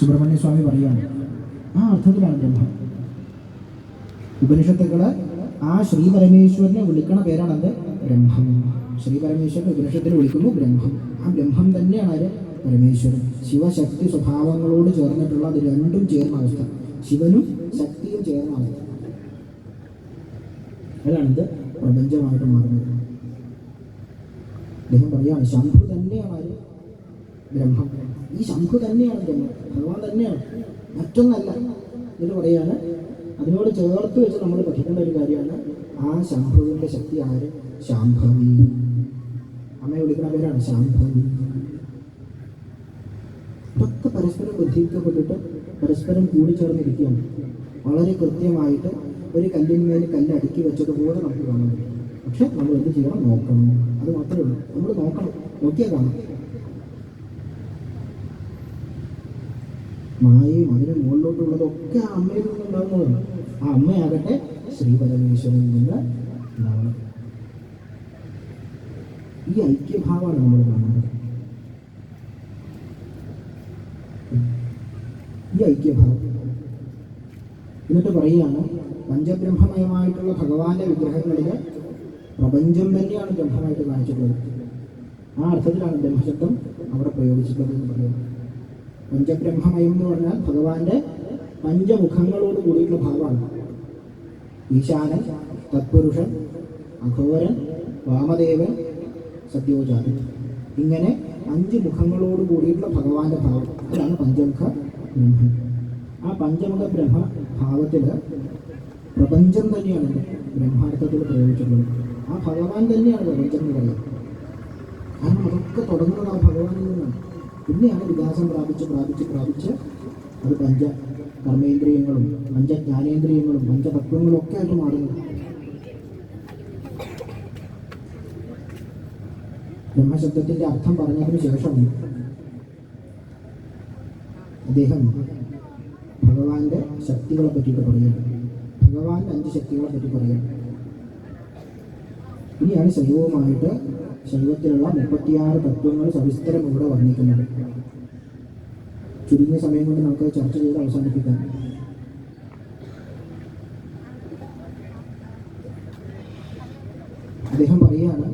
സുബ്രഹ്മണ്യ സ്വാമി പറയുകയാണ്, ആ അർത്ഥത്തിലാണ് ബ്രഹ്മം. ഉപനിഷത്തുക്കള് ആ ശ്രീ പരമേശ്വരനെ വിളിക്കണ പേരാണത് ബ്രഹ്മം. ശ്രീ പരമേശ്വരനെ ഉപനിഷത്തിൽ വിളിക്കുന്നു ബ്രഹ്മം. ആ ബ്രഹ്മം തന്നെയാണ് അത് പരമേശ്വരൻ. ശിവശക്തി സ്വഭാവങ്ങളോട് ചേർന്നിട്ടുള്ള അത് രണ്ടും ചേർന്ന അവസ്ഥ, ശിവനും ശക്തിയും ചേർന്ന അവസ്ഥ, അതാണിത് പ്രപഞ്ചമായിട്ട് മാറുന്നത്. അദ്ദേഹം പറയാണ്, ശംഭു തന്നെയാണ് ആര് ബ്രഹ്മം. ഈ ശംഭു തന്നെയാണ് ബ്രഹ്മം, ഭഗവാൻ തന്നെയാണ്, മറ്റൊന്നല്ല. എന്നിട്ട് പറയാണ്, അതിനോട് ചേർത്ത് വെച്ച് നമ്മൾ പഠിക്കേണ്ട ഒരു കാര്യമാണ് ആ ശംഭുവിൻ്റെ ശക്തി ആര്? ശാംഭവി. അമ്മയെ വിളിക്കുന്ന പേരാണ് ശാംഭവി. ഇതൊക്കെ പരസ്പരം ബന്ധിക്കപ്പെട്ടിട്ട് പരസ്പരം കൂടിച്ചേർന്നിരിക്കുകയാണ്. വളരെ കൃത്യമായിട്ട് ഒരു കല്ലിന്മേൽ കല്ല് അടുക്കി വെച്ചതുപോലെ നമുക്ക് കാണാൻ പറ്റും. പക്ഷെ നമ്മൾ എന്ത് ചെയ്യണം? നോക്കണം. അത് മാത്രമേ ഉള്ളൂ, നമ്മൾ നോക്കണം, നോക്കിയാൽ കാണാം. മായയും അതിന് മുകളിലോട്ടുള്ളതൊക്കെ ആ അമ്മയിൽ നിന്നുണ്ടാകുന്നതാണ്. ആ അമ്മയാകട്ടെ ശ്രീ പരമേശ്വരനിൽ നിന്ന് ഉണ്ടാവണം. ഈ ഐക്യഭാവമാണ് നമ്മൾ കാണുന്നത്. ഈ ഐക്യഭാവം. എന്നിട്ട് പറയുകയാണ്, പഞ്ചബ്രഹ്മമയമായിട്ടുള്ള ഭഗവാന്റെ വിഗ്രഹങ്ങളിൽ പ്രപഞ്ചം തന്നെയാണ് ബ്രഹ്മമായിട്ട് കാണിച്ചിട്ടുള്ളത്. ആ അർത്ഥത്തിലാണ് ബ്രഹ്മശബ്ദം അവിടെ പ്രയോഗിച്ചിട്ടുള്ളത് എന്ന് പറയുന്നത്. പഞ്ചബ്രഹ്മമയം എന്ന് പറഞ്ഞാൽ ഭഗവാന്റെ പഞ്ചമുഖങ്ങളോട് കൂടിയിട്ടുള്ള ഭാവമാണ്. ഈശാനൻ, തത്പുരുഷൻ, അഘോരൻ, വാമദേവൻ, സത്യോജാതൻ, ഇങ്ങനെ 5 മുഖങ്ങളോട് കൂടിയിട്ടുള്ള ഭഗവാന്റെ ഭാവം, അതാണ് പഞ്ചമുഖ ബ്രഹ്മം. ആ പഞ്ചമുഖ ബ്രഹ്മഭാവത്തിൽ പ്രപഞ്ചം തന്നെയാണ് ബ്രഹ്മാർത്ഥത്തിൽ പ്രയോഗിച്ചിട്ടുള്ളത്. ആ ഭഗവാൻ തന്നെയാണ് പ്രപഞ്ചം എന്ന് പറയുന്നത്. കാരണം അതൊക്കെ തുടങ്ങുന്നത് ആ ഭഗവാനിൽ നിന്നാണ്. പിന്നെയാണ് വികാസം പ്രാപിച്ച് അത് പഞ്ച കർമ്മേന്ദ്രിയങ്ങളും പഞ്ചജ്ഞാനേന്ദ്രിയങ്ങളും പഞ്ചതത്വങ്ങളും ഒക്കെ ആയിട്ട് മാറുന്നത്. ബ്രഹ്മശബ്ദത്തിന്റെ അർത്ഥം പറഞ്ഞതിന് ശേഷം അദ്ദേഹം ഭഗവാന്റെ ശക്തികളെ പറ്റിയിട്ട് പറയുകയാണ്. ഭഗവാന്റെ 5 ശക്തികളെ പറ്റി പറയുകയാണ്. ഇനിയാണ് ശൈവവുമായിട്ട് ശൈവത്തിലുള്ള 36 തത്വങ്ങൾ സവിസ്തരം ഇവിടെ വർണ്ണിക്കുന്നത്. ചുരുങ്ങിയ സമയം കൊണ്ട് നമുക്ക് ചർച്ച ചെയ്ത് അവസാനിപ്പിക്കാം. അദ്ദേഹം പറയുകയാണ്,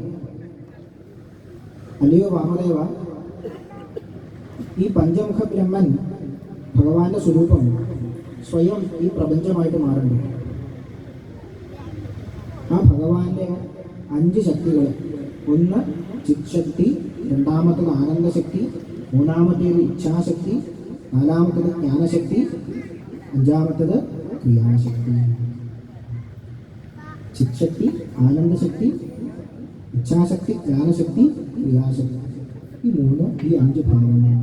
അല്ലയോ വാമദേവ, ഈ പഞ്ചമുഖ ബ്രഹ്മൻ ഭഗവാന്റെ സ്വരൂപം സ്വയം ഈ പ്രപഞ്ചമായിട്ട് മാറുന്നു. ആ ഭഗവാന്റെ 5 ശക്തികൾ, ഒന്ന് ചിത്ശക്തി, രണ്ടാമത്തത് ആനന്ദശക്തി, മൂന്നാമത്തേത് ഇച്ഛാശക്തി, നാലാമത്തത് ജ്ഞാനശക്തി, അഞ്ചാമത്തത് ക്രിയാശക്തി. ചിത്ശക്തി, ആനന്ദശക്തി, ഇച്ഛാശക്തി, ജ്ഞാനശക്തി, ക്രിയാശക്തി. ഈ 5 ഭാവങ്ങളാണ്.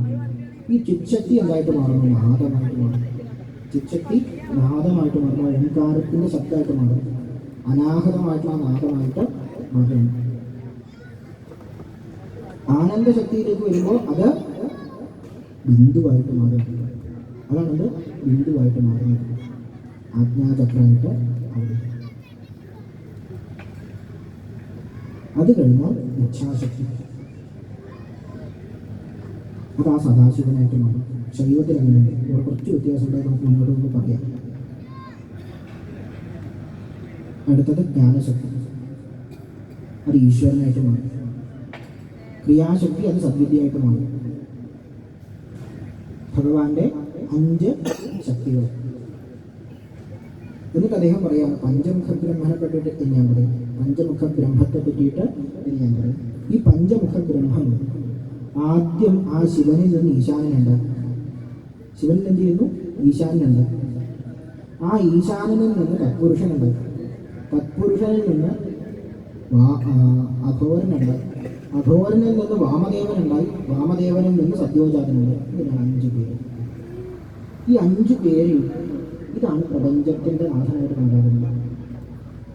ഈ ചിത്ശക്തി എന്തായിട്ട് മാറുന്നു? നാദമായിട്ട് മാറുന്നു. ചിത്ശക്തി നാദമായിട്ട് മാറുന്നു, ഓംകാരത്തിൻ്റെ ശബ്ദമായിട്ട് മാറുന്നു, അനാഹതമായിട്ടുള്ള നാദമായിട്ട് മാറുന്നു. ആനന്ദശക്തിയിലേക്ക് വരുമ്പോൾ അത് ബിന്ദുവായിട്ട് മാറുന്നു. അതാണത് ബിന്ദുവായിട്ട് മാറുന്നത്, ആജ്ഞാചക്രമായിട്ട് അവിടെ. അത് കഴിഞ്ഞാൽ ഇച്ഛാശക്തി, അത് ആ സദാശിവനായിട്ട് മാറും. ശൈവത്തിൽ അങ്ങനെയുണ്ട്. ഇവിടെ കുറച്ച് വ്യത്യാസമുണ്ടായി, നമുക്ക് മുന്നോട്ട് പറയാം. അടുത്തത് ജ്ഞാനശക്തി, അത് ഈശ്വരനായിട്ട് മാറും. ക്രിയാശക്തി, അത് സദ്വിദ്യയായിട്ട് മാറും. ഭഗവാന്റെ 5 ശക്തികൾ. എന്നിട്ട് അദ്ദേഹം പറയാണ്, പഞ്ചമുഖ ബ്രഹ്മനെ പറ്റിയിട്ട് ഇനി ഞാൻ പറയും. പഞ്ചമുഖ ബ്രഹ്മത്തെ പറ്റിയിട്ട് ഇനി ഞാൻ പറയും. ഈ പഞ്ചമുഖ ബ്രഹ്മം ആദ്യം ആ ശിവനിൽ നിന്ന് ഈശാനനുണ്ട്. ശിവനിൽ എന്ത് ചെയ്യുന്നു? ഈശാനുണ്ട്. ആ ഈശാനനിൽ നിന്ന് തത്പുരുഷനുണ്ട്. തത്പുരുഷനിൽ നിന്ന് അഘോരനുണ്ട്. അഘോരനിൽ നിന്ന് വാമദേവനുണ്ടായി. വാമദേവനിൽ നിന്ന് സത്യോജാതനുണ്ട്. ഇതിനാണ് 5 പേര്. ഈ 5 പേര്, ഇതാണ് പ്രപഞ്ചത്തിൻ്റെ നാഥനായിട്ട് കണ്ടാകുന്നത്.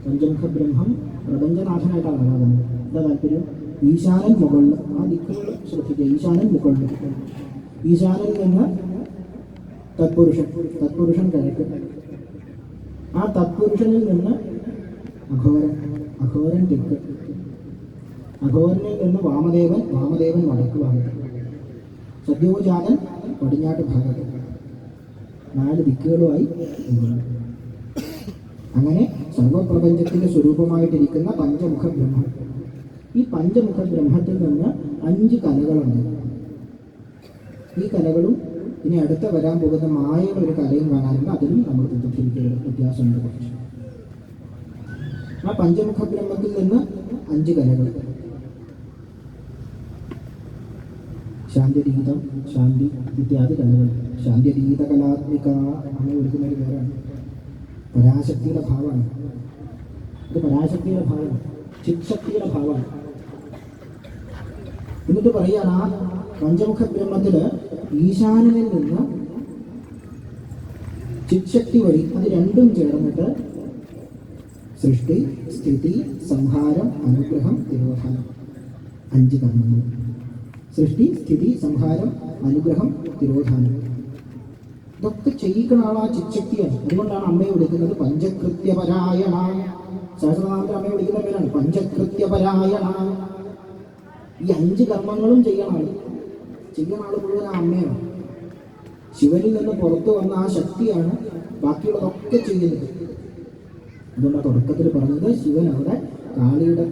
പഞ്ചമുഖ ബ്രഹ്മം പ്രപഞ്ചനാഥനായിട്ടാണ് കണ്ടാകുന്നത്. എന്താ താല്പര്യം? ഈശാനൻ മുകളിൽ, ആ ദിക്കുകൾ ശ്രദ്ധിക്കുക. ഈശാനൻ മുകളിൽ, ഈശാനിൽ നിന്ന് തത്പുരുഷൻ കിഴക്ക്, ആ തത്പുരുഷനിൽ നിന്ന് അഘോരൻ തെക്ക്, അഘോരനിൽ നിന്ന് വാമദേവൻ വടക്ക് ഭാഗത്ത്, സദ്യോജാതൻ പടിഞ്ഞാട്ട് ഭാഗത്ത്. 4 ദിക്കുകളുമായി പോകുന്നു. അങ്ങനെ സർവപ്രപഞ്ചത്തിന്റെ സ്വരൂപമായിട്ടിരിക്കുന്ന പഞ്ചമുഖ ബ്രഹ്മം. ഈ പഞ്ചമുഖ ബ്രഹ്മത്തിൽ നിന്ന് 5 കലകളുണ്ട്. ഈ കലകളും ഇനി അടുത്ത വരാൻ പോകുന്ന മായയുടെ ഒരു കലയും കാണാറുണ്ട്. അതിലും നമ്മൾ തെറ്റിദ്ധരിക്കരുത്, വ്യത്യാസമുണ്ട് കുറച്ച്. ആ പഞ്ചമുഖ ബ്രഹ്മത്തിൽ നിന്ന് 5 കലകൾ. ശാന്തിരീതം, ശാന്തി ഇത്യാദി കലകൾ. ശാന്തിരീത കലാത്മിക അങ്ങനെ വിളിക്കുന്ന ഒരു പേരാണ്. പരാശക്തിയുടെ ഭാവമാണ്. ഇത് പരാശക്തിയുടെ ഭാവമാണ്, ചിത്ശക്തിയുടെ ഭാവമാണ്. എന്നിട്ട് പറയാണ് ആ പഞ്ചമുഖ ബ്രഹ്മത്തില് ഈശാനനിൽ നിന്ന് ചിത്ശക്തി വഴി അത് രണ്ടും ചേർന്നിട്ട് സൃഷ്ടി, സ്ഥിതി, സംഹാരം, അനുഗ്രഹം, തിരോധാനം 5 കർമ്മങ്ങൾ. സൃഷ്ടി, സ്ഥിതി, സംഹാരം, അനുഗ്രഹം, തിരോധാനം ഇതൊക്കെ ചെയ്യിക്കുന്ന ആൾ ആ ചിത്ശക്തിയാണ്. അതുകൊണ്ടാണ് അമ്മയെ വിളിക്കുന്നത് പഞ്ചകൃത്യപരായണ. സഹസ്രനാമത്തിൽ അമ്മയെ വിളിക്കുന്ന പേരാണ് പഞ്ചകൃത്യപരായണ. ഈ 5 കർമ്മങ്ങളും ചെയ്യുന്ന ആൾ മുഴുവൻ ആ അമ്മയാണ്. ശിവനിൽ നിന്ന് പുറത്തു വന്ന ആ ശക്തിയാണ് ബാക്കിയുള്ളതൊക്കെ ചെയ്യുന്നത്. അതുകൊണ്ടാണ് തുടക്കത്തിൽ പറഞ്ഞത് ശിവൻ അവിടെ കാളിയുടെ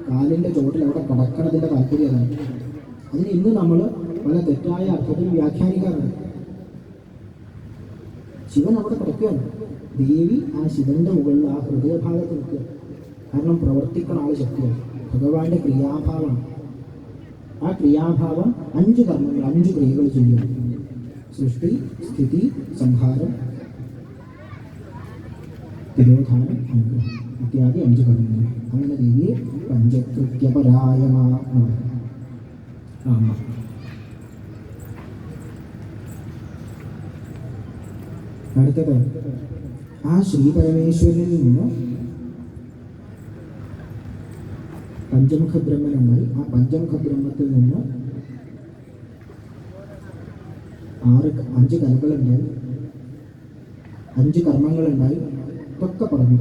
കാലിൻ്റെ ചോട്ടിൽ അവിടെ കടക്കണതിൻ്റെ താല്പര്യമാണ്. അതിന് ഇന്ന് നമ്മൾ പല തെറ്റായ അർത്ഥത്തിൽ വ്യാഖ്യാനിക്കാറുണ്ട്. ശിവൻ അവിടെ കിടക്കുകയാണ്, ദേവി ആ ശിവന്റെ മുകളിൽ ആ ഹൃദയഭാഗത്ത് നിൽക്കുക. കാരണം പ്രവർത്തിക്കുന്ന ആൾ ശക്തിയാണ്, ഭഗവാന്റെ ക്രിയാഭാവമാണ്. ആ ക്രിയാഭാവം 5 കർമ്മങ്ങൾ, 5 ക്രിയകൾ ചെയ്യും. സൃഷ്ടി, സ്ഥിതി, സംഹാരം, തിരോധാനം, അനുഗ്രഹം ഇത്യാദി 5 കർമ്മങ്ങൾ. അങ്ങനെ ദേവിയെ പഞ്ചകൃത്യപരായണ. അടുത്തത് ആ ശ്രീ പരമേശ്വരനിൽ നിന്ന് പഞ്ചമുഖ ബ്രഹ്മനുണ്ടായി. ആ പഞ്ചമുഖ ബ്രഹ്മത്തിൽ നിന്ന് 5 കലകളുണ്ടായി, 5 കർമ്മങ്ങളുണ്ടായി. ഇതൊക്കെ പറഞ്ഞു.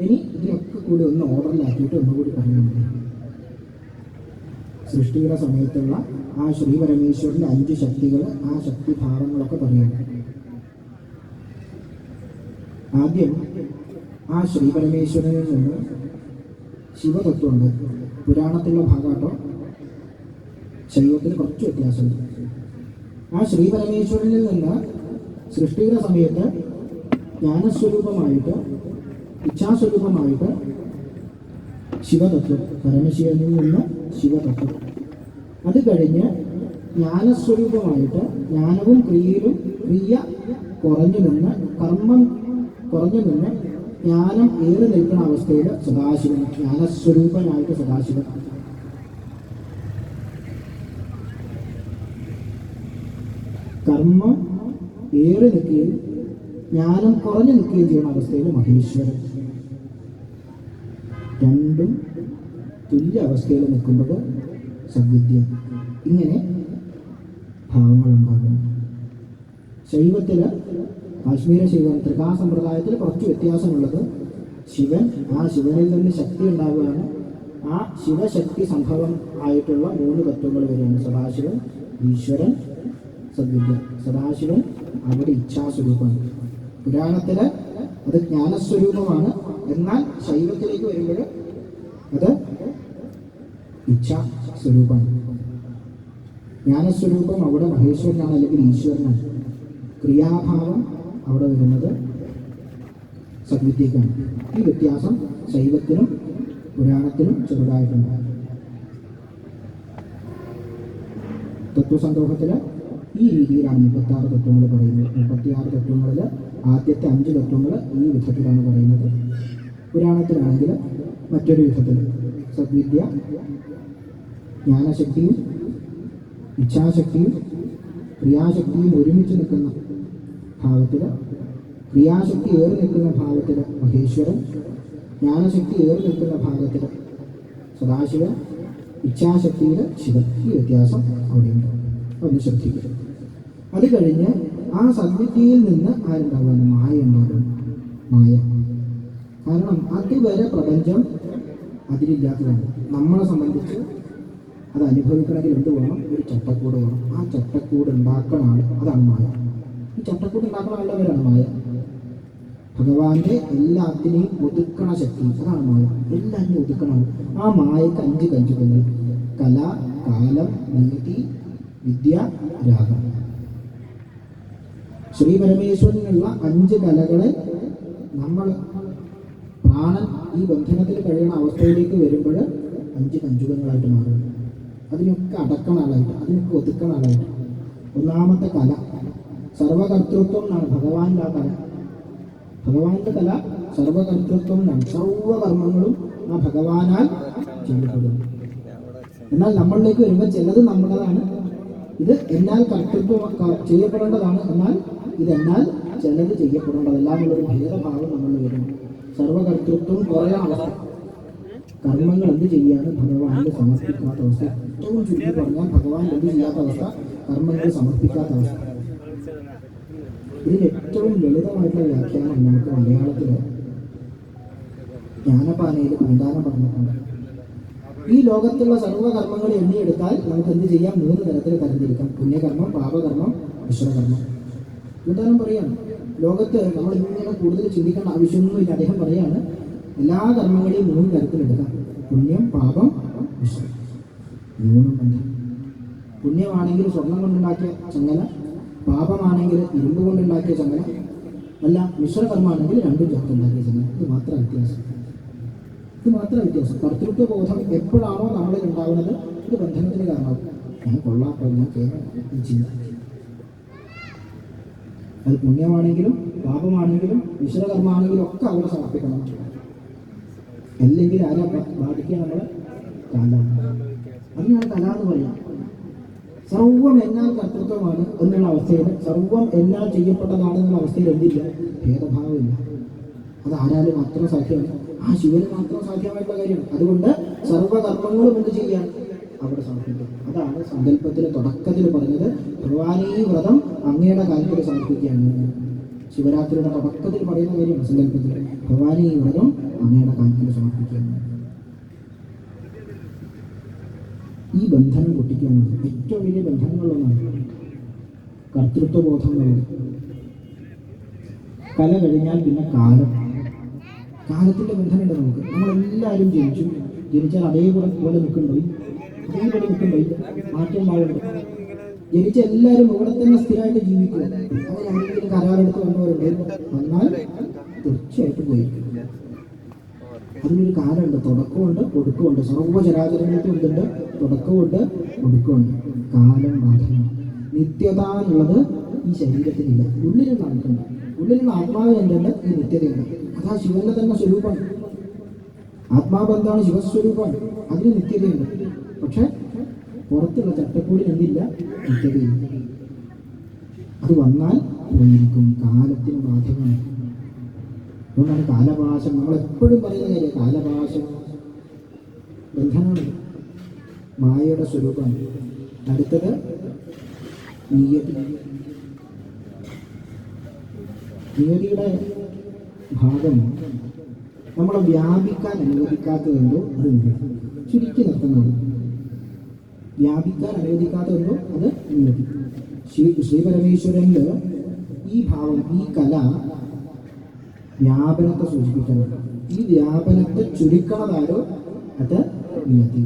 ഇനി ഇതിനൊക്കെ കൂടി ഒന്ന് ഓർഡറിലാക്കിയിട്ട് ഒന്നുകൂടി പറയുന്നുണ്ട്. സൃഷ്ടിയുടെ സമയത്തുള്ള ആ ശ്രീ പരമേശ്വരൻ്റെ 5 ശക്തികൾ, ആ ശക്തിഭാവങ്ങളൊക്കെ പറയുന്നു. ആദ്യം ആ ശ്രീ പരമേശ്വരനിൽ നിന്ന് ശിവതത്വമുണ്ട്. പുരാണത്തിലുള്ള ഭാഗമാട്ടോ, ശൈവത്തിന് കുറച്ച് വ്യത്യാസമുണ്ട്. ആ ശ്രീ പരമേശ്വരനിൽ നിന്ന് സൃഷ്ടിയുടെ സമയത്ത് ജ്ഞാനസ്വരൂപമായിട്ട്, ഇച്ഛാസ്വരൂപമായിട്ട് ശിവതത്വം, പരമശിവനിൽ നിന്ന് ശിവതത്വം. അത് കഴിഞ്ഞ് ജ്ഞാനസ്വരൂപമായിട്ട് ജ്ഞാനവും ക്രിയയിലും ക്രിയ കുറഞ്ഞു നിന്ന്, കർമ്മം കുറഞ്ഞു നിന്ന് ജ്ഞാനം ഏറി നിൽക്കുന്ന അവസ്ഥയിൽ സദാശിവൻ, ജ്ഞാനസ്വരൂപനായിട്ട് സദാശിവൻ. കർമ്മം ഏറി നിൽക്കുകയും ജ്ഞാനം കുറഞ്ഞു നിൽക്കുകയും ചെയ്യുന്ന അവസ്ഥയിൽ മഹേശ്വരൻ. രണ്ടും തുല്യ അവസ്ഥയിൽ നിൽക്കുമ്പോൾ സദ്വിദ്യ. ഇങ്ങനെ ഭാവങ്ങളുണ്ടാകും. ശൈവത്തിൽ, കാശ്മീര ശൈവം ത്രികാസമ്പ്രദായത്തിൽ കുറച്ച് വ്യത്യാസമുള്ളത്, ശിവൻ, ആ ശിവനിൽ നിന്ന് ശക്തി ഉണ്ടാവുകയാണ്. ആ ശിവശക്തി സംഭവം ആയിട്ടുള്ള 3 തത്വങ്ങൾ വരികയാണ്: സദാശിവൻ, ഈശ്വരൻ, സദ്വിദ്യ. സദാശിവൻ അവിടെ ഇച്ഛാസ്വരൂപമാണ്. പുരാണത്തിൽ അത് ജ്ഞാനസ്വരൂപമാണ്. എന്നാൽ ശൈവത്തിലേക്ക് വരുമ്പോൾ അത് ഇച്ഛാസ്വരൂപമാണ്. ജ്ഞാനസ്വരൂപം അവിടെ മഹേശ്വരനാണ്, അല്ലെങ്കിൽ ഈശ്വരനാണ്. ക്രിയാഭാവം അവിടെ വരുന്നത് സദ്വിദ്യക്കാണ്. ഈ വ്യത്യാസം ശൈവത്തിനും പുരാണത്തിനും ചെറുതായിട്ടുണ്ട്. തത്വസന്തോഷത്തിൽ ഈ രീതിയിലാണ് 36 തത്വങ്ങൾ പറയുന്നത്. 36 തത്വങ്ങളിൽ ആദ്യത്തെ 5 തത്വങ്ങൾ ഈ വിധത്തിലാണ് പറയുന്നത്. പുരാണത്തിലാണെങ്കിൽ മറ്റൊരു വിധത്തിൽ സദ്വിദ്യ, ജ്ഞാനശക്തിയും ഇച്ഛാശക്തിയും ക്രിയാശക്തിയും ഒരുമിച്ച് നിൽക്കുന്ന ഭാവത്തിൽ, ക്രിയാശക്തി ഏറി നിൽക്കുന്ന ഭാവത്തിൽ മഹേശ്വരൻ, ജ്ഞാനശക്തി ഏറി നിൽക്കുന്ന ഭാഗത്തിൽ സദാശിവൻ, ഇച്ഛാശക്തിയിൽ ശിവൻ. ഈ വ്യത്യാസം അവിടെയുണ്ട്, ഒന്ന് ശ്രദ്ധിക്കുക. അത് കഴിഞ്ഞ് ആ സദ്വിദ്യയിൽ നിന്ന് ആരുണ്ടാവുകയാണ്? മായ ഉണ്ടാകും. മായ. കാരണം അതുവരെ പ്രപഞ്ചം അതിലില്ലാത്തതാണ്. നമ്മളെ സംബന്ധിച്ച് അത് അനുഭവിക്കണമെങ്കിൽ എന്ത് വേണം? ഒരു ചട്ടക്കൂട് വേണം. ആ ചട്ടക്കൂട് ഉണ്ടാക്കണ ആൾ, അതാണ് മായ. ഈ ചട്ടക്കൂട് ഉണ്ടാക്കുന്ന നല്ല പേരാണ് മായ. ഭഗവാന്റെ എല്ലാത്തിനെയും ഒതുക്കണ ശക്തി, അതാണ് മായ. എല്ലാത്തിനെയും ഒതുക്കണം. ആ മായക്ക് 5 കഞ്ചുകങ്ങൾ: കല, കാലം, നീതി, വിദ്യ, രാഗം. ശ്രീ പരമേശ്വരനുള്ള 5 കലകളെ നമ്മൾ പ്രാണൻ ഈ ബന്ധനത്തിൽ കഴിയുന്ന അവസ്ഥയിലേക്ക് വരുമ്പോൾ 5 കഞ്ചുകങ്ങളായിട്ട് മാറും. അതിനൊക്കെ അടക്കണ ആളായിട്ട്, അതിനൊക്കെ ഒതുക്കണ ആളായിട്ട്. ഒന്നാമത്തെ കല സർവകർത്തൃത്വം എന്നാണ് ഭഗവാന്റെ ആ കല. ഭഗവാന്റെ കല സർവകർത്തൃത്വം എന്നാണ്. സർവകർമ്മങ്ങളും ആ ഭഗവാനാൽ ചെയ്യപ്പെടുന്നു. എന്നാൽ നമ്മളിലേക്ക് വരുമ്പോൾ ചിലത് നമ്മുടേതാണ്, ഇത് എന്നാൽ കർത്തൃത്വം ചെയ്യപ്പെടേണ്ടതാണ്, എന്നാൽ ഇതെന്നാൽ ചിലത് ചെയ്യപ്പെടേണ്ടതല്ല എന്നുള്ളൊരു ഭേദഭാവം നമ്മളിൽ വരുന്നു. സർവകർത്തൃത്വം കുറേ അവസ്ഥ. കർമ്മങ്ങൾ എന്ത് ചെയ്യാനും ഭഗവാനിൽ സമർപ്പിക്കാത്ത അവസ്ഥ. ഏറ്റവും ചുരുക്കി പറഞ്ഞാൽ ഭഗവാൻ എന്ത് ചെയ്യാത്ത അവസ്ഥ, കർമ്മങ്ങൾ സമർപ്പിക്കാത്ത അവസ്ഥ. ഇതിന് ഏറ്റവും ലളിതമായിട്ടുള്ള വ്യാഖ്യാനം നമുക്ക് മലയാളത്തിൽ ജ്ഞാനപാനയിൽ പൂന്താനം പറഞ്ഞിട്ടുണ്ട്. ഈ ലോകത്തുള്ള സർവ്വകർമ്മങ്ങൾ എണ്ണിയെടുത്താൽ നമുക്ക് എന്ത് ചെയ്യാം? 3 തരത്തിൽ തരംതിരിക്കാം: പുണ്യകർമ്മം, പാപകർമ്മം, മിശ്രകർമ്മം. പൂന്താനം പറയാണ്, ലോകത്ത് നമ്മൾ ഇങ്ങനെ കൂടുതൽ ചിന്തിക്കേണ്ട ആവശ്യമൊന്നുമില്ല. അദ്ദേഹം പറയാണ്, എല്ലാ കർമ്മങ്ങളെയും 3 തരത്തിലെടുക്കാം: പുണ്യം, പാപം, മിശ്രം. 3 ബന്ധം. പുണ്യമാണെങ്കിൽ സ്വർണം കൊണ്ടുണ്ടാക്കിയ ചങ്ങല, പാപമാണെങ്കിൽ ഇരുമ്പ് കൊണ്ടുണ്ടാക്കിയ ചങ്ങല, അല്ല മിശ്രകർമ്മമാണെങ്കിൽ 2 ചേർത്തുണ്ടാക്കിയ ചങ്ങല. ഇത് മാത്രം വ്യത്യാസം. കർത്തൃത്വ ബോധം എപ്പോഴാണോ നമ്മളിൽ ഉണ്ടാവുന്നത്, ഇത് ബന്ധനത്തിന് കാരണമാവും. ഞാൻ കൊള്ളാട്ടോ, ഞാൻ ചിന്ത. അത് പുണ്യമാണെങ്കിലും പാപമാണെങ്കിലും മിശ്രകർമ്മമാണെങ്കിലും ഒക്കെ അവിടെ സമർപ്പിക്കണം. അല്ലെങ്കിൽ ആരാ ബാധിക്കുക? നമ്മളെ കല. അതിനാണ് കല എന്ന് പറയാം. സർവം എന്നാൽ കർത്തൃത്വമാണ് എന്നുള്ള അവസ്ഥയിൽ, സർവം എന്നാൽ ചെയ്യപ്പെട്ടതാണെന്നുള്ള അവസ്ഥയിൽ എന്തില്ല? ഭേദഭാവമില്ല. അത് ആരാലും മാത്രം സാധ്യമാണ്. ആ ശിവന് മാത്രം സാധ്യമായിട്ടുള്ള കാര്യമാണ്. അതുകൊണ്ട് സർവകർമ്മങ്ങളും എന്ത് ചെയ്യാൻ അവിടെ സമർപ്പിക്കും. അതാണ് സങ്കല്പത്തിന് തുടക്കത്തിൽ പറഞ്ഞത്. ഭഗവാനേ വ്രതം അങ്ങയുടെ കാര്യത്തിൽ സമർപ്പിക്കുകയാണ്. ശിവരാത്രിയുടെ തുടക്കത്തിൽ പറയുന്ന കാര്യമാണ് സങ്കല്പത്തിൽ. ഭഗവാനേ വ്രതം അങ്ങയുടെ കാര്യത്തിൽ സമർപ്പിക്കുകയാണ്. ഈ ബന്ധനം പൊട്ടിക്കാനുള്ളത് ഏറ്റവും വലിയ ബന്ധനങ്ങളൊന്നാണ് കർത്തൃത്വബോധം എന്നുള്ളത്. കല കഴിഞ്ഞാൽ പിന്നെ കാലം. കാലത്തിൻ്റെ ബന്ധനമുണ്ട് നമുക്ക്. നമ്മളെല്ലാവരും ജനിച്ചാൽ അതേപോലെ നിൽക്കുന്നുണ്ടോ? മാറ്റം ഉണ്ടാവുന്നുണ്ട്. ജനിച്ച എല്ലാവരും ഇവിടെ തന്നെ സ്ഥിരമായിട്ട് ജീവിക്കും. അങ്ങനെ എന്തെങ്കിലും കരാറെടുത്ത് വന്നവരുണ്ട്, വന്നാൽ തീർച്ചയായിട്ടും പോയിരിക്കും. അതിനൊരു കാലമുണ്ട്, തുടക്കമുണ്ട്, ഒടുക്കമുണ്ട്. സർവ്വചരാചരങ്ങൾക്കും എന്തുണ്ട്? തുടക്കമുണ്ട്, ഒടുക്കമുണ്ട്. കാലം ബാധനം. നിത്യത എന്നുള്ളത് ഈ ശരീരത്തിനില്ല. ഉള്ളിലുള്ള ആൾക്കുണ്ട്. ഉള്ളിലുള്ള ആത്മാവിന് എന്തുണ്ട്? ഈ നിത്യതയുണ്ട്. അതാ ശിവന്റെ തന്നെ സ്വരൂപമാണ്. ആത്മാബന്ധാണ് ശിവസ്വരൂപമാണ്. അതിന് നിത്യതയുണ്ട്. പക്ഷെ പുറത്തുള്ള ചട്ടക്കൂടിന് എന്തില്ല? നിത്യതയില്ല. അത് വന്നാൽ പോയിരിക്കും. കാലത്തിന് ബാധകമാണ്. അതുകൊണ്ടാണ് കാലപാശം നമ്മളെപ്പോഴും പറയുന്ന കാര്യം. കാലപാശം ബന്ധനമാണ്, മായയുടെ സ്വരൂപമാണ്. അടുത്തത് നിയതി. നിയതിയുടെ ഭാഗം നമ്മളെ വ്യാപിക്കാൻ അനുവദിക്കാത്തതുണ്ടോ അത് നിയതി. ചുരുക്കി നിർത്തുന്നത്. വ്യാപിക്കാൻ അനുവദിക്കാത്തതുണ്ടോ അത് നിയതി. ശ്രീപരമേശ്വരൻ്റെ ഈ ഭാവം, ഈ കല വ്യാപനത്തെ സൂചിപ്പിക്കണം. ഈ വ്യാപനത്തെ ചുരുക്കണതാരോ അത് നിയതി.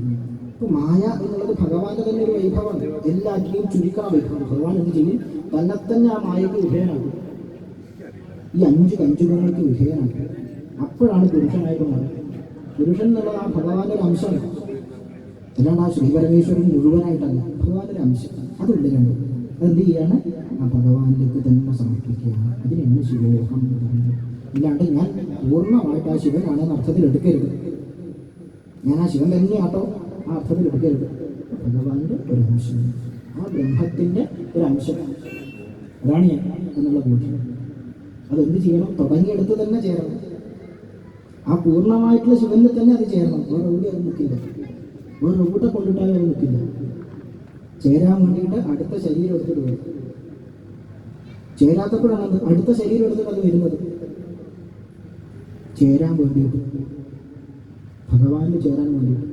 ഇപ്പൊ മായ എന്നുള്ളത് ഭഗവാന്റെ തന്നെ ഒരു വൈഭവമാണ്. എല്ലാറ്റിനെയും ചുരുക്കണ വൈഭവം. ഭഗവാൻ എന്ത് ചെയ്യും? തന്നെ ആ മായയ്ക്ക് വിധേയനാകും. ഈ 5 കഞ്ചുകങ്ങൾക്ക് വിധേയനാകും. അപ്പോഴാണ് പുരുഷനായിട്ട് മാറുന്നത്. പുരുഷൻ എന്നുള്ളത് ആ ഭഗവാന്റെ ഒരു അംശമാണ്. അല്ലാണ്ട് ആ ശ്രീപരമേശ്വരൻ മുഴുവനായിട്ടല്ല, ഭഗവാന്റെ ഒരു അംശം. അതുള്ളിലുണ്ട്. അതെന്ത് ചെയ്യാണ്? ആ ഭഗവാനിലേക്ക് തന്നെ സമർപ്പിക്കുകയാണ്. അതിനാണ് ശിവോഹം എന്ന് പറയുന്നത്. ഇല്ലാണ്ട് ഞാൻ പൂർണ്ണമായിട്ട് ആ ശിവനാണെന്ന് അർത്ഥത്തിൽ എടുക്കരുത്. ഞാൻ ആ ശിവൻ തന്നെയാട്ടോ ആ അർത്ഥത്തിൽ എടുക്കരുത്. ഭഗവാന്റെ ഒരു അംശം, ആ ബ്രഹ്മത്തിൻ്റെ ഒരു അംശം. അതാണ് ഞാൻ എന്നുള്ള ബോധ്യം. അതെന്ത് ചെയ്യണം? തുടങ്ങിയെടുത്ത് തന്നെ ചേരണം. ആ പൂർണ്ണമായിട്ടുള്ള ശിവനിൽ തന്നെ അത് ചേരണം. വേറെ എവിടെ അത് നിൽക്കില്ല. വേറെ എവിടെ കൊണ്ടിട്ടാലും അത് നിൽക്കില്ല. ചേരാൻ വേണ്ടിയിട്ട് അടുത്ത ശരീരം എടുത്തിട്ട് വരും. ചേരാത്തപ്പോഴാണ് അത് അടുത്ത ശരീരം എടുത്തിട്ട് അത് വരുന്നത്. ചേരാൻ വേണ്ടിയിട്ട്, ഭഗവാനിൽ ചേരാൻ വേണ്ടിയിട്ട്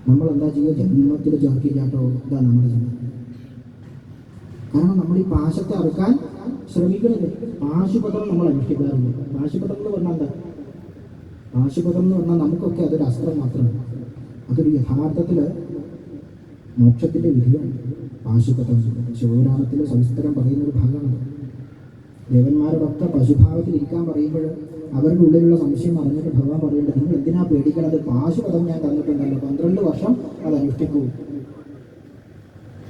നമ്മളെന്താ ചെയ്യുക? ജന്മത്തിൽ ചേർക്കില്ലാട്ടോ. ഇതാണ് നമ്മുടെ ജന്മം. കാരണം നമ്മൾ ഈ പാശത്തെ അറുക്കാൻ ശ്രമിക്കണില്ല. പാശുപതം നമ്മൾ അനുഷ്ഠിക്കാറില്ല. പാശുപതം എന്ന് പറഞ്ഞാൽ എന്താ? പാശുപതം എന്ന് പറഞ്ഞാൽ നമുക്കൊക്കെ അതൊരു അസ്ത്രം മാത്രമാണ്. അതൊരു യഥാർത്ഥത്തിൽ മോക്ഷത്തിൻ്റെ വിധിയാണ്. പാശുപതം ശിവപുരാണത്തിൽ സവിസ്തരം പറയുന്നൊരു ഭാഗമാണ്. ദേവന്മാരോടൊക്കെ പശുഭാവത്തിൽ ഇരിക്കാൻ പറയുമ്പോൾ അവരുടെ ഉള്ളിലുള്ള സംശയം അറിഞ്ഞിട്ട് ഭഗവാൻ പറയേണ്ടത്, നിങ്ങൾ എന്തിനാ പേടിക്കണത്? പാശുപതം ഞാൻ തന്നിട്ടുണ്ടല്ലോ, 12 വർഷം അത് അനുഷ്ഠിക്കൂ.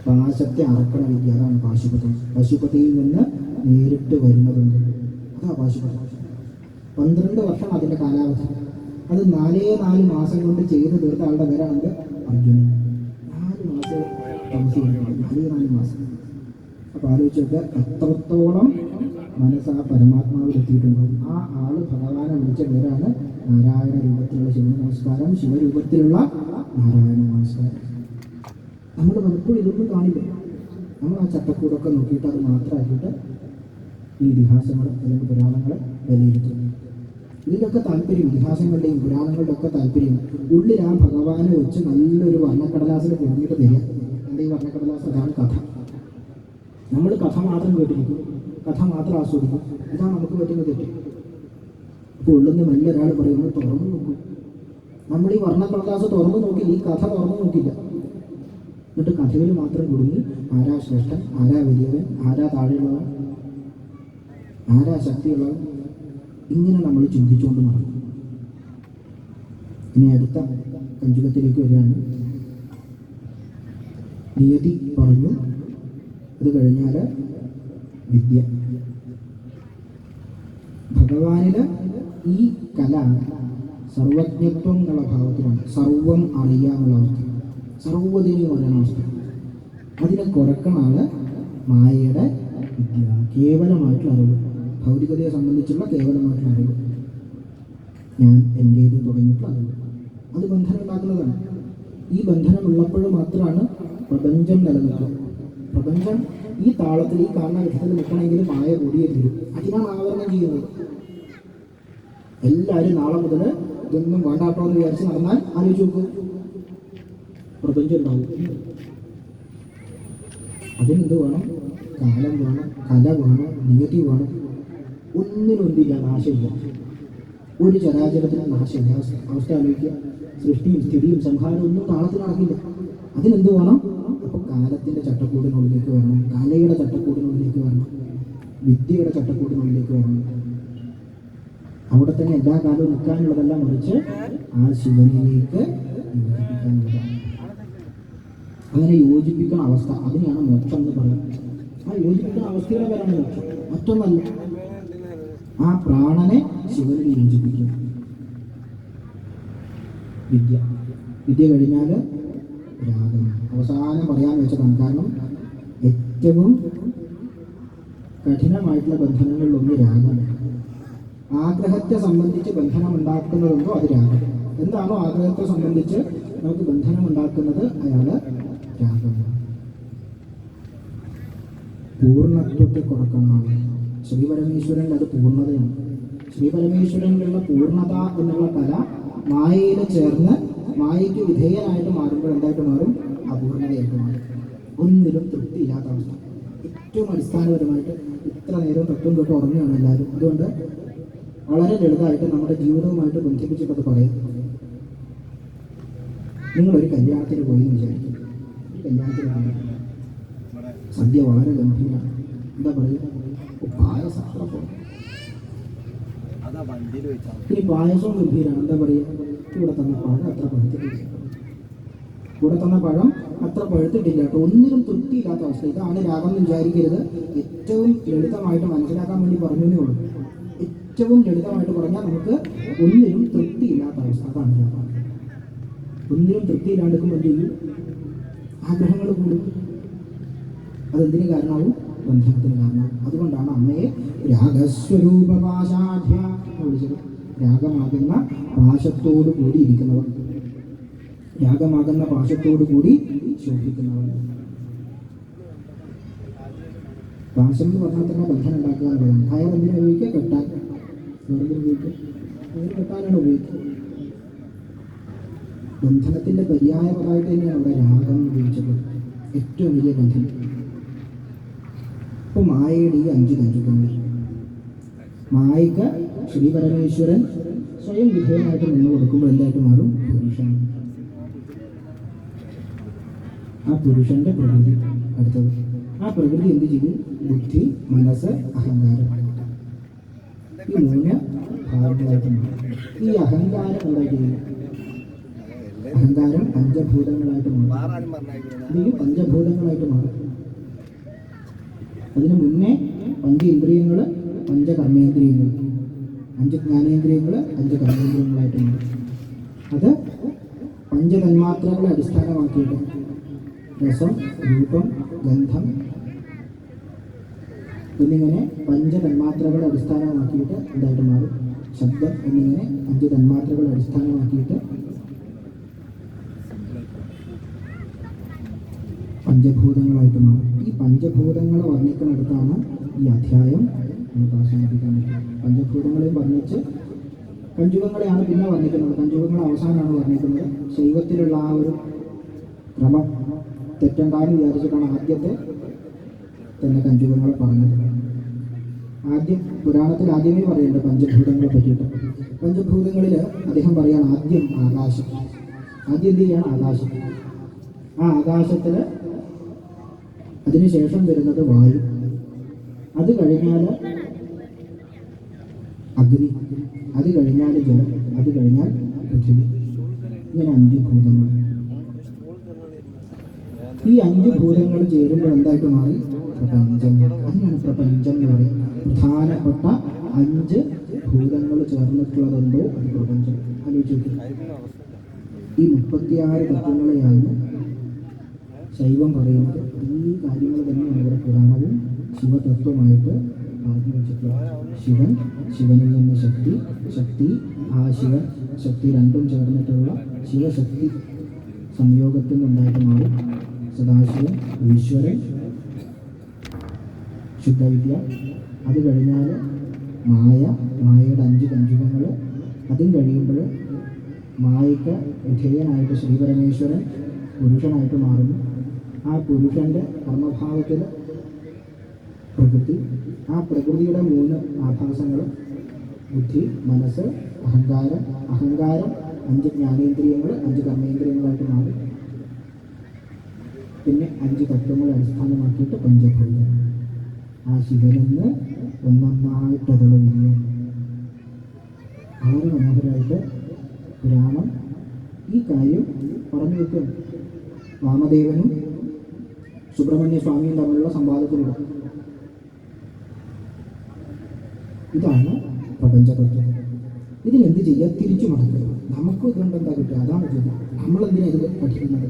പാശത്തെ അറക്കണ വിദ്യ, അതാണ് പാശുപതം. പശുപതിയിൽ നിന്ന് നേരിട്ട് വരുന്നതുണ്ട്, അതാ പാശുപതം. 12 വർഷം അതിൻ്റെ കാലാവധി. അത് 4 മാസം കൊണ്ട് ചെയ്ത് തീർത്ത ആളുടെ പേരാണെന്ത്? അർജുനൻ. 4 മാസം താമസിക്കുന്നത്, 4 മാസം. അപ്പോൾ ആലോചിച്ചൊക്കെ എത്രത്തോളം മനസ്സ് ആ പരമാത്മാവിൽ എത്തിയിട്ടുണ്ടാവും. ആ ആള് ഭഗവാനെ വിളിച്ച പേരാണ് നാരായണ രൂപത്തിലുള്ള ശിവ നമസ്കാരം, ശിവരൂപത്തിലുള്ള നാരായണ നമസ്കാരം. നമ്മൾ പലപ്പോഴും ഇതൊന്നും കാണില്ല. നമ്മൾ ആ ചട്ടക്കൂടൊക്കെ നോക്കിയിട്ട് അത് മാത്രമാക്കിയിട്ട് ഈ ഇതിഹാസങ്ങൾ അല്ലെങ്കിൽ പുരാണങ്ങളെ വിലയിരുത്തുന്നു. ഇതിലൊക്കെ താല്പര്യം, ഇതിഹാസങ്ങളുടെയും പുരാണങ്ങളുടെയും ഒക്കെ താല്പര്യം ഉള്ളിൽ ആ ഭഗവാനെ വെച്ച് നല്ലൊരു വർണ്ണക്കടലാസിൽ പൊതിഞ്ഞിട്ട് തരിക. എന്താ ഈ വർണ്ണക്കടലാസ്? അതാണ് കഥ. നമ്മൾ കഥ മാത്രം കേട്ടിരിക്കും, കഥ മാത്രം ആസ്വദിക്കും. ഇതാണ് നമുക്ക് പറ്റുന്ന തെറ്റ്. അപ്പോൾ ഉള്ളുന്ന മെല്ലെ ഒരാൾ പറയുന്നത് തുറന്നു നോക്കും. നമ്മൾ ഈ വർണ്ണക്കടലാസ് തുറന്നു നോക്കില്ല, ഈ കഥ തുറന്നു നോക്കില്ല. എന്നിട്ട് കഥയിൽ മാത്രം കുടുങ്ങി ആരാ ശ്രേഷ്ഠൻ, ആരാ വലിയവൻ, ആരാ താഴെയുള്ളവൻ, ആരാ ശക്തിയുള്ളവൻ, ഇങ്ങനെ നമ്മൾ ചിന്തിച്ചുകൊണ്ട് നടക്കും. ഇനി അടുത്ത കഞ്ചുകത്തിലേക്ക് വരികയാണ്. നിയതി പറഞ്ഞു, അത് കഴിഞ്ഞാൽ വിദ്യ. ഭഗവാനില് ഈ കല സർവജ്ഞത്വം എന്നുള്ള ഭാവത്തിലാണ്. സർവം അറിയാനുള്ള അവസ്ഥ, സർവ്വതിനെയും അറിയാനുള്ള അവസ്ഥ. അതിനെ കുറക്കണാണ് മായയുടെ വിദ്യ, കേവലമായിട്ടുള്ള അറിവ്, ഭൗതികതയെ സംബന്ധിച്ചുള്ള കേവലമായിട്ടുള്ള അറിവ്. ഞാൻ എൻ്റേത് തുടങ്ങിയിട്ടുള്ള അറിവ്, അത് ബന്ധനം ഉണ്ടാക്കുന്നതാണ്. ഈ ബന്ധനം ഉള്ളപ്പോൾ മാത്രമാണ് പ്രപഞ്ചം നിലനിൽക്കുക. പ്രപഞ്ചം ഈ താളത്തിൽ, ഈ കാരണഘട്ടത്തിൽ നിൽക്കണമെങ്കിൽ മായ കൂടിയേ തീരും. അതിനാണ് ആവരണം ചെയ്യുന്നത്. എല്ലാവരും നാളെ മുതൽ ഇതൊന്നും വേണ്ടാട്ടോ എന്ന് വിചാരിച്ച് നടന്നാൽ ആലോചിച്ച് നോക്കും, പ്രപഞ്ചം ഉണ്ടാവും. അതിനെന്ത് വേണം? കാലം വേണം, കല വേണം, നിയതി വേണം. ഒന്നിനൊന്നില്ല, നാശമില്ല. ഒരു ചരാചരത്തിനും നാശമില്ല. അവസ്ഥ ആലോചിക്കുക. സൃഷ്ടിയും സ്ഥിതിയും സംഹാരവും ഒന്നും താളത്തിൽ നടക്കില്ല. അതിനെന്ത് വേണം? അപ്പോൾ കാലത്തിൻ്റെ ചട്ടക്കൂടിനുള്ളിലേക്ക് വരണം, കലയുടെ ചട്ടക്കൂടിനുള്ളിലേക്ക് വരണം, വിദ്യയുടെ ചട്ടക്കൂടിനുള്ളിലേക്ക് വരണം. അവിടെ തന്നെ എല്ലാ കാലവും നിൽക്കാനുള്ളതെല്ലാം മറിച്ച് ആ ശിവനിലേക്ക് യോജിപ്പിക്കാനുള്ളതാണ്. അങ്ങനെ യോജിപ്പിക്കുന്ന അവസ്ഥ, അതിനെയാണ് മോക്ഷം എന്ന് പറയുന്നത്. ആ യോജിപ്പിക്കുന്ന അവസ്ഥയുടെ പേരാണ് മോക്ഷം, മറ്റൊന്നല്ല. ആ പ്രാണനെ ശിവനിൽ യോജിപ്പിക്കും. വിദ്യ, വിദ്യ കഴിഞ്ഞാൽ രാഗം. അവസാനം പറയാൻ വെച്ചതാണ്. കാരണം ഏറ്റവും കഠിനമായിട്ടുള്ള ബന്ധനങ്ങളിലൊന്ന് രാഗമാണ്. ആഗ്രഹത്തെ സംബന്ധിച്ച് ബന്ധനം ഉണ്ടാക്കുന്നതെന്തോ അത് രാഗം. എന്താണോ ആഗ്രഹത്തെ സംബന്ധിച്ച് നമുക്ക് ബന്ധനം ഉണ്ടാക്കുന്നത്, അയാള് രാഗമാണ്. പൂർണ്ണത്വത്തെ കുറക്കുന്നതാണ്. ശ്രീപരമേശ്വരൻ്റെ അത് പൂർണ്ണതയാണ്. ശ്രീപരമേശ്വരനിലുള്ള പൂർണ്ണത എന്നുള്ള കല മായയിൽ ചേർന്ന് മായയ്ക്ക് വിധേയനായിട്ട് മാറുമ്പോൾ എന്തായിട്ട് മാറും? അപൂർണതയായിട്ട് മാറും. ഒന്നിലും തൃപ്തിയില്ലാത്ത അവസ്ഥ. ഏറ്റവും അടിസ്ഥാനപരമായിട്ട് ഇത്ര നേരം തത്വം തൊട്ട് ഉറങ്ങുകയാണ് എല്ലാവരും. അതുകൊണ്ട് വളരെ ലളിതമായിട്ട് നമ്മുടെ ജീവിതവുമായിട്ട് ബന്ധിപ്പിച്ചിട്ടത് പറയാം. നിങ്ങളൊരു കല്യാണത്തിന് പോയി എന്ന് വിചാരിക്കും. കല്യാണത്തിന് പോയി സദ്യ വളരെ ഗംഭീരമാണ്. എന്താ പറയുക? പായസം അത്ര പോകും. ഇനി പായസവും ഗംഭീരമാണ്. എന്താ പറയുക? കൂടെ തന്ന പഴം അത്ര പഴുത്തിട്ടില്ല. കൂടെ തന്ന പഴം അത്ര പഴുത്തിട്ടില്ല കേട്ടോ. ഒന്നിനും തൃപ്തിയില്ലാത്ത അവസ്ഥ. ഇതാണ് രാഗം എന്ന് വിചാരിക്കരുത്. ഏറ്റവും ലളിതമായിട്ട് മനസ്സിലാക്കാൻ വേണ്ടി പറഞ്ഞേ ഉള്ളൂ. ഏറ്റവും ലളിതമായിട്ട് പറഞ്ഞാൽ നമുക്ക് ഒന്നിനും തൃപ്തിയില്ലാത്ത അവസ്ഥ, അതാണ് രാഗം. ഒന്നിനും തൃപ്തിയില്ലാണ്ടിരിക്കുമ്പോൾ എന്ത് ചെയ്യും? ആഗ്രഹങ്ങൾ കൂടും. അതെന്തിന് കാരണമാവും? ബന്ധനത്തിന് കാരണമാവും. അതുകൊണ്ടാണ് അമ്മയെ രാഗസ്വരൂപ പാശാഢ്യ എന്ന് വിളിച്ചത്. രാഗമാകുന്ന പാശത്തോടു കൂടി ഇരിക്കുന്നവർ, രാഗമാകുന്ന പാശത്തോടു കൂടി ശോഭിക്കുന്നവർ. പാശം എന്ന് പറഞ്ഞാൽ തന്നെ ബന്ധനം ഉണ്ടാക്കുക എന്നുള്ളതാണ്. കയർ എന്തിനാ ഉപയോഗിക്കുക? കെട്ടാൻ. വേറെന്തിനും ഉപയോഗിക്കുക? കയർ കെട്ടാനാണ് ഉപയോഗിക്കുക. ബന്ധനത്തിൻ്റെ പര്യായപദമായിട്ട് തന്നെയാണ് അവിടെ രാഗം ഉപയോഗിച്ചത്. ഏറ്റവും വലിയ ബന്ധനം. അപ്പം മായയുടെ ഈ 5 കഞ്ചുകങ്ങൾ, മായയ്ക്ക് ശ്രീ പരമേശ്വരൻ സ്വയം വിധേയനായിട്ട് നിന്ന് കൊടുക്കുമ്പോൾ എന്തായിട്ട് മാറും? പുരുഷൻ. ആ പുരുഷന്റെ പ്രകൃതി. അടുത്തത് ആ പ്രകൃതി എന്ത് ചെയ്യും? ബുദ്ധി, മനസ്സ്, അഹങ്കാരം. ഈ 3 ഭാഗങ്ങളായിട്ട് മാറും. ഈ അഹങ്കാരം എന്തായിട്ട് ചെയ്യും? അഹങ്കാരം പഞ്ചഭൂതങ്ങളായിട്ട് മാറും. ഇത് പഞ്ചഭൂതങ്ങളായിട്ട് മാറും. അതിന് മുന്നേ 5 ഇന്ദ്രിയങ്ങൾ, 5 കർമ്മേന്ദ്രിയങ്ങൾ, 5 ജ്ഞാനേന്ദ്രിയങ്ങൾ, 5 കർമ്മേന്ദ്രിയങ്ങളായിട്ട് മാറും. അത് പഞ്ചതന്മാത്രകളെ അടിസ്ഥാനമാക്കിയിട്ട് രസം, രൂപം, ഗന്ധം എന്നിങ്ങനെ 5 തന്മാത്രകളെ അടിസ്ഥാനമാക്കിയിട്ട് എന്തായിട്ട് മാറും? ശബ്ദം എന്നിങ്ങനെ 5 തന്മാത്രകളെ അടിസ്ഥാനമാക്കിയിട്ട് പഞ്ചഭൂതങ്ങളായിട്ട് മാറും. ഈ പഞ്ചഭൂതങ്ങളെ വർണ്ണിക്കുന്നിടത്താണ് ഈ അധ്യായം നമുക്ക് അവസാനിപ്പിക്കാൻ പറ്റും. പഞ്ചഭൂതങ്ങളെയും വർണ്ണിച്ച് കഞ്ചുകങ്ങളെയാണ് പിന്നെ വർണ്ണിക്കുന്നത്. കഞ്ചുകങ്ങൾ അവസാനമാണ് വർണ്ണിക്കുന്നത്. ശൈവത്തിലുള്ള ആ ഒരു ക്രമം തെറ്റുണ്ടാകുമെന്ന് വിചാരിച്ചിട്ടാണ് ആദ്യത്തെ തന്നെ കഞ്ചുകങ്ങളെ പറഞ്ഞത്. പുരാണത്തിൽ ആദ്യമേ പറയുന്നുണ്ട് പഞ്ചഭൂതങ്ങളെ പറ്റിയിട്ട്. പഞ്ചഭൂതങ്ങളിൽ അദ്ദേഹം പറയുകയാണ് ആദ്യം ആകാശം. ആദ്യം എന്ത് ചെയ്യാണ്? ആകാശം. ആ ആകാശത്തിൽ അതിനുശേഷം വരുന്നത് വായു, അത് കഴിഞ്ഞാൽ അഗ്നി, അത് കഴിഞ്ഞാൽ ജലം, അത് കഴിഞ്ഞാൽ പൃഥ്വി. ഇങ്ങനെ 5 ഭൂതങ്ങൾ. ഈ 5 ഭൂതങ്ങൾ ചേരുമ്പോൾ എന്തായിട്ട് മാറി? പ്രപഞ്ചം. അതിനാണ് പ്രപഞ്ചം എന്ന് പറയും. പ്രധാനപ്പെട്ട 5 ഭൂതങ്ങൾ ചേർന്നിട്ടുള്ളതുണ്ടോ അത് പ്രപഞ്ചം. ആലോചിച്ചു. ഈ 36 തത്വങ്ങളെയാണ് ശൈവം പറയുന്നത്. ഈ കാര്യങ്ങൾ തന്നെയാണ് ഇവിടെ പുരാണവും ശിവതത്വമായിട്ട് പറഞ്ഞു വെച്ചിട്ടുള്ളത്. ശിവൻ, ശിവനിൽ നിന്ന് ശക്തി, ശക്തി, ആ ശിവൻ ശക്തി രണ്ടും ചേർന്നിട്ടുള്ള ശിവശക്തി സംയോഗത്തിൽ നിന്നുണ്ടായിട്ട് മാറും സദാശിവൻ, ഈശ്വരൻ, ശുദ്ധവിദ്യ. അത് കഴിഞ്ഞാൽ മായ, മായയുടെ 5 കഞ്ചുകങ്ങൾ. അതും കഴിയുമ്പോൾ മായയ്ക്ക് വിധേയനായിട്ട് ശ്രീപരമേശ്വരൻ പുരുഷനായിട്ട് മാറുന്നു. ആ പുരുഷൻ്റെ കർമ്മഭാവത്തിൽ പ്രകൃതി. ആ പ്രകൃതിയുടെ 3 ആഭാസങ്ങൾ ബുദ്ധി, മനസ്സ്, അഹങ്കാരം. അഹങ്കാരം 5 ജ്ഞാനേന്ദ്രിയങ്ങൾ, 5 കർമ്മേന്ദ്രിയങ്ങളായിട്ട് മാറും. പിന്നെ 5 തത്വങ്ങളെ അടിസ്ഥാനമാക്കിയിട്ട് പഞ്ചഭൂതം. ആ ശിവനെന്ന് ഒന്നൊന്നായിട്ടതളവില്ല. വളരെ മനോഹരമായിട്ട് പുരാണം ഈ കാര്യം പറഞ്ഞു വെക്കുന്നു. വാമദേവനും സുബ്രഹ്മണ്യ സ്വാമിയും തമ്മിലുള്ള സംവാദത്തിലൂടെ. ഇതാണ് പ്രപഞ്ചതത്വം. ഇതിനെന്ത് ചെയ്യുക? തിരിച്ചു മടക്കുക. നമുക്കും ഇതുകൊണ്ട് എന്താ കിട്ടുക? അതാണ് ചോദ്യം. നമ്മളെന്തിനാണ് ഇത് പഠിക്കുന്നത്?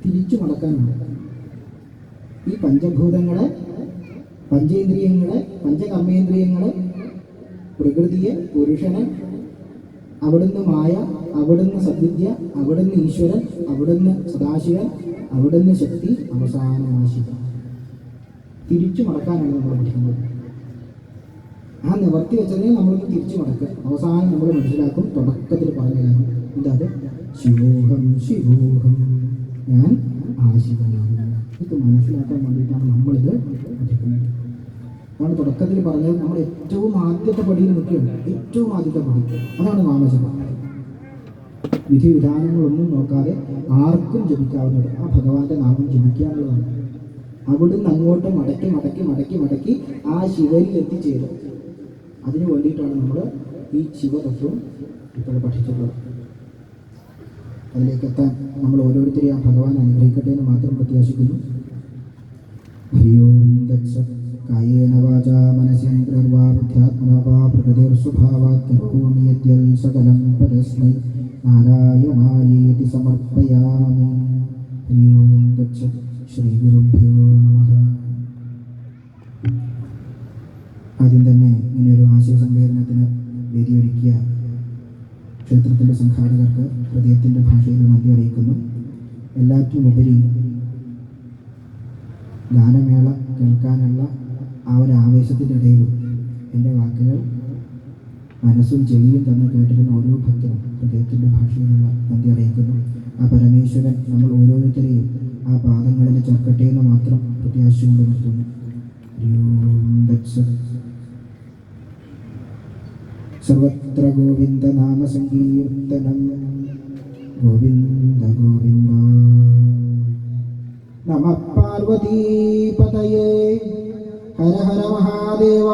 തിരിച്ചു മടക്കാനുണ്ട്. ഈ പഞ്ചഭൂതങ്ങളെ, പഞ്ചേന്ദ്രിയങ്ങളെ, പഞ്ചകർമ്മേന്ദ്രിയങ്ങളെ, പ്രകൃതിയെ, പുരുഷനെ, അവിടുന്ന് മായ, അവിടുന്ന് സദ്വിദ്യ, അവിടുന്ന് ഈശ്വരൻ, അവിടുന്ന് സദാശിവൻ, അവിടുന്ന് ശക്തി, അവസാനമായ ശിവൻ. തിരിച്ചു മടക്കാനാണ് നമ്മൾ പഠിക്കുന്നത്. ആ നിവർത്തി വെച്ചതിനെ നമ്മളൊന്ന് തിരിച്ചു മടക്കുക. അവസാനം നമ്മൾ മനസ്സിലാക്കും തുടക്കത്തിൽ പറഞ്ഞ കാര്യം എന്താ? ശിവോഹം ശിവോഹം, ഞാൻ ആ ശിവനാണ്. ഇത് മനസ്സിലാക്കാൻ വേണ്ടിയിട്ടാണ് നമ്മളിത് പഠിക്കുന്നത്. അതാണ് തുടക്കത്തിൽ പറഞ്ഞത്. നമ്മൾ ഏറ്റവും ആദ്യത്തെ പടിയിൽ നിൽക്കുകയാണ്. ഏറ്റവും ആദ്യത്തെ പടി അതാണ് നാമജപം. വിധിവിധാനങ്ങളൊന്നും നോക്കാതെ ആർക്കും ജപിക്കാവുന്നത് ആ ഭഗവാന്റെ നാമം ജപിക്കാനുള്ളതാണ്. അവിടുന്ന് അങ്ങോട്ട് മടക്കി മടക്കി മടക്കി മടക്കി ആ ശിവനിൽ എത്തിച്ചേരും. അതിനു വേണ്ടിയിട്ടാണ് നമ്മൾ ഈ ശിവതത്വം ഇപ്പോൾ പഠിച്ചിട്ടുള്ളത്. അതിലേക്കെത്താൻ നമ്മൾ ഓരോരുത്തരെയും ആ ഭഗവാൻ അനുഗ്രഹിക്കട്ടെ എന്ന് മാത്രം പ്രത്യാശിക്കുന്നു. ഹരിയോം തത്സത്. കായേന വാചാ മനസേന്ദ്രിർവാ ബുദ്ധ്യാത്മനാ വാ പ്രകൃതിർസ്വഭാവാത് കരോമി യദ്യൽ സകലം പരസ്മൈ നാരായണായേതി സമർപ്പയാമി. ഹരിയോം തത്സത്. ശ്രീ ഗുരുഭ്യോ നമഃ. ആദ്യം തന്നെ ഇങ്ങനെയൊരു ആശയസംവേദനത്തിന് വേദിയൊരുക്കിയ ക്ഷേത്രത്തിൻ്റെ സംഘാടകർക്ക് ഹൃദയത്തിൻ്റെ ഭാഷയിൽ നന്ദി അറിയിക്കുന്നു. എല്ലാറ്റിനുമുപരി ഗാനമേള കേൾക്കാനുള്ള ആ ഒരു ആവേശത്തിൻ്റെ ഇടയിലും എൻ്റെ വാക്കുകൾ മനസ്സും ചെവിയും തന്നെ കേട്ടിരുന്ന ഓരോ ഭക്തരും ഹൃദയത്തിൻ്റെ ഭാഷയിലുള്ള നന്ദി അറിയിക്കുന്നു. ആ പരമേശ്വരൻ നമ്മൾ ഓരോരുത്തരെയും ആ പാദങ്ങളിൽ ചേർക്കട്ടെ എന്ന് മാത്രം പ്രത്യാശ കൊണ്ട് നിർത്തുന്നു. തത്സത്. സർവത്ര ഗോവിന്ദ നാമ സങ്കീർത്തനം. ഗോവിന്ദ ഗോവിന്ദ. നമഃ പാർവതീപതയേ. ഹര ഹര മഹാദേവ.